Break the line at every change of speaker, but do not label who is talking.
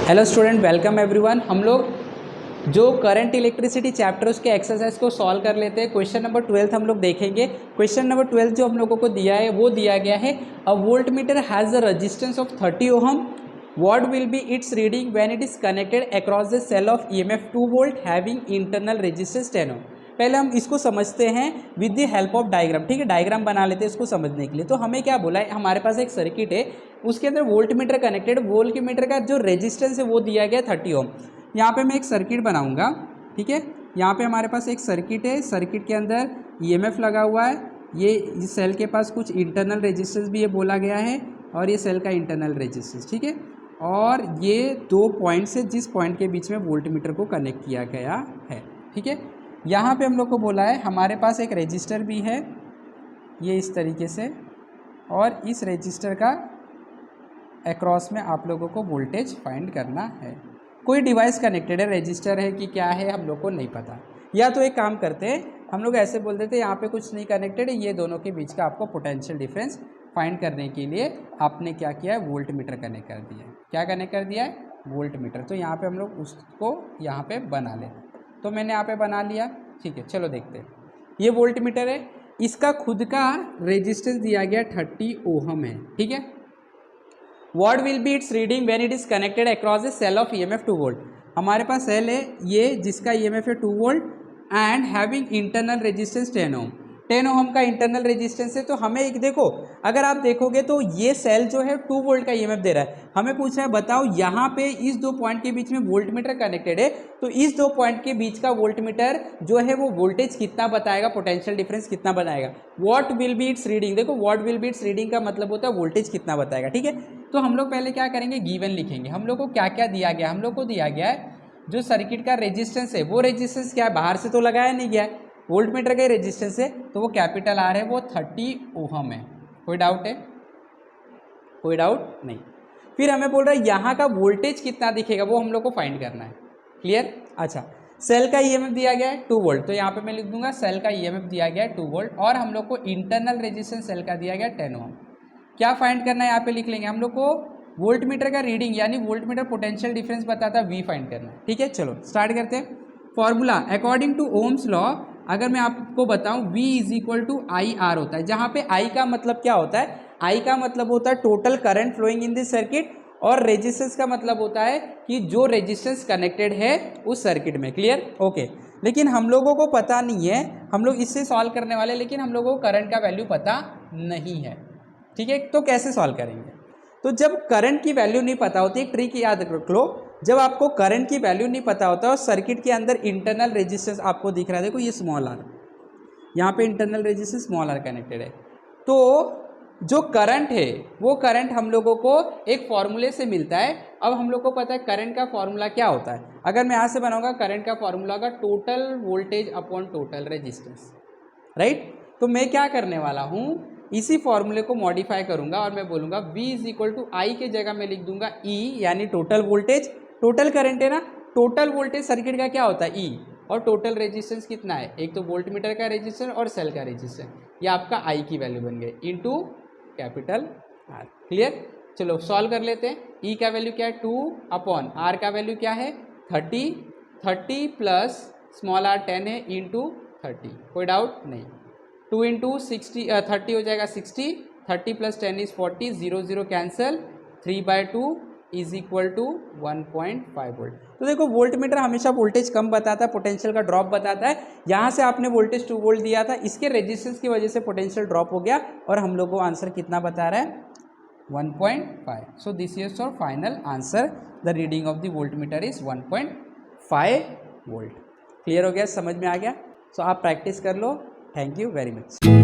Hello student, welcome everyone. हम लोग जो करंट इलेक्ट्रिसिटी चैप्टर उसके एक्सरसाइज को सॉल्व कर लेते हैं। क्वेश्चन नंबर 12 हम लोग देखेंगे। क्वेश्चन नंबर 12 जो हम लोगों को दिया है वो दिया गया है, a voltmeter has a resistance of 30 ohm. What will be its reading when it is connected across the cell of EMF 2 volt having internal resistance 10 ohm. पहले हम इसको समझते हैं with the help of diagram. ठीक है, diagram बना लेते हैं इसको समझने के लिए। तो हमें क्या बोला है, हमारे पास एक सर्किट है, उसके अंदर volt meter connected. Volt meter का जो रेजिस्टेंस है वो दिया गया 30 ओम। यहाँ पे मैं एक सर्किट बनाऊंगा। ठीक है, यहाँ पे हमारे पास एक सर्किट है, सर्किट के अंदर ईएमएफ लगा हुआ है। ये सेल के पास कुछ इंटरनल रेजिस्टेंस भी ये बोला गया है, और ये सेल का इंटरनल रेजिस्टेंस। ठीक है, और ये दो पॉइंट से जिस पॉइंट के बीच में वोल्ट मीटर को कनेक्ट किया गया है। ठीक है, यहाँ पे हम लोग को बोला है हमारे पास एक रजिस्टर भी है, ये इस तरीके से, और इस रजिस्टर का अक्रॉस में आप लोगों को वोल्टेज फाइंड करना है। कोई डिवाइस कनेक्टेड है, रजिस्टर है कि क्या है हम लोग को नहीं पता। या तो एक काम करते हैं, हम लोग ऐसे बोल देते हैं यहाँ पे कुछ नहीं कनेक्टेड है, ये दोनों के बीच का आपको पोटेंशियल डिफरेंस फाइंड करने के लिए आपने क्या किया है, वोल्ट मीटर कनेक्ट कर दिया है। क्या कनेक्ट कर दिया है, वोल्ट मीटर। तो यहाँ पे हम लोग उसको यहाँ पे बना लें। तो मैंने यहाँ पे बना लिया। ठीक है, चलो देखते हैं। ये वोल्ट मीटर है, इसका खुद का रेजिस्टेंस दिया गया 30 ओहम है। ठीक है, What will be its reading when it is connected across a cell of EMF 2 volt. हमारे पास सेल है ये जिसका EMF है 2 volt and having internal resistance 10 ओम। 10 ओम का इंटरनल रेजिस्टेंस है। तो हमें एक देखो, अगर आप देखोगे तो ये सेल जो है 2 वोल्ट का EMF दे रहा है। हमें पूछा है बताओ यहाँ पे इस दो पॉइंट के बीच में वोल्ट मीटर कनेक्टेड है, तो इस दो पॉइंट के बीच का वोल्ट मीटर जो है वो वोल्टेज कितना बताएगा, पोटेंशियल डिफरेंस कितना बनाएगा। What will be its reading. देखो, what will be its reading का मतलब होता है वोल्टेज कितना बताएगा। ठीक है, तो हम लोग पहले क्या करेंगे, गिवन लिखेंगे। हम लोग को क्या क्या दिया गया, हम लोग को दिया गया है जो सर्किट का रेजिस्टेंस है, वो रेजिस्टेंस क्या है, बाहर से तो लगाया नहीं गया है, वोल्ट मीटर का रेजिस्टेंस है, तो वो कैपिटल आर है, वो 30 ओहम है। कोई डाउट है, कोई डाउट नहीं। फिर हमें बोल रहा है यहाँ का वोल्टेज कितना दिखेगा, वो हम लोग को फाइंड करना है। क्लियर। अच्छा, सेल का ईएमएफ दिया गया है 2 वोल्ट, तो यहाँ पे मैं लिख दूंगा सेल का ईएमएफ दिया गया है 2 वोल्ट, और हम लोग को इंटरनल रेजिस्टेंस सेल का दिया गया 10 ओम। क्या फाइंड करना है, यहाँ पे लिख लेंगे। हम लोग को वोल्ट मीटर का रीडिंग यानी वोल्ट मीटर पोटेंशियल डिफरेंस बताता है, वी फाइंड करना है। ठीक है, चलो स्टार्ट करते हैं। Formula according to ohm's law, अगर मैं आपको बताऊं V is equal to I R होता है, जहाँ पे I का मतलब क्या होता है, I का मतलब होता है total current flowing in this circuit, और रेजिस्टेंस का मतलब होता है कि जो रेजिस्टेंस कनेक्टेड है उस सर्किट में। Clear, okay. लेकिन हम लोगों को पता नहीं है, हम लोग इससे सॉल्व करने वाले, लेकिन हम लोगों को करंट का वैल्यू पता नहीं है। ठीक है, तो कैसे सॉल्व करेंगे। तो जब करंट की वैल्यू नहीं पता होती, एक ट्रिक याद रख लो, जब आपको करंट की वैल्यू नहीं पता होता और सर्किट के अंदर इंटरनल रेजिस्टेंस आपको दिख रहा है, देखो ये स्मॉल आर, यहाँ पे internal resistance small r connected है, तो जो करंट है वो करंट हम लोगों को एक फॉर्मूले से मिलता है। अब हम लोग को पता है करंट का फॉर्मूला क्या होता है। अगर मैं यहाँ से बनाऊंगा, करंट का फॉर्मूला होगा total voltage upon total resistance, right. तो मैं क्या करने वाला हूँ, इसी फॉर्मूले को मॉडिफाई करूंगा और मैं बोलूंगा V इज इक्वल टू आई के जगह मैं लिख दूंगा E, यानी टोटल वोल्टेज। टोटल करंट है ना, टोटल वोल्टेज सर्किट का क्या होता है E, और टोटल रेजिस्टेंस कितना है, एक तो वोल्ट मीटर का रेजिस्टेंस और सेल का रेजिस्टेंस, ये आपका I की वैल्यू बन गई इनटू कैपिटल R। क्लियर, चलो सॉल्व कर लेते हैं। E का वैल्यू क्या है 2 अपॉन R का वैल्यू क्या है 30, 30 प्लस स्मॉल r 10 है इंटू 30। कोई डाउट नहीं। 2 इंटू 60 30 हो जाएगा 60, 30 plus 10 is 40, 0 0 cancel, 3/2 is equal to 1.5 volt. तो देखो, वोल्ट मीटर हमेशा वोल्टेज कम बताता है, पोटेंशियल का ड्रॉप बताता है। यहाँ से आपने वोल्टेज 2 वोल्ट दिया था, इसके रेजिस्टेंस की वजह से पोटेंशियल ड्रॉप हो गया, और हम लोग को आंसर कितना बता रहा है 1.5। So this is your final answer, the reading of the volt meter is 1.5 volt. Clear हो गया, समझ में आ गया। सो आप प्रैक्टिस कर लो। Thank you very much.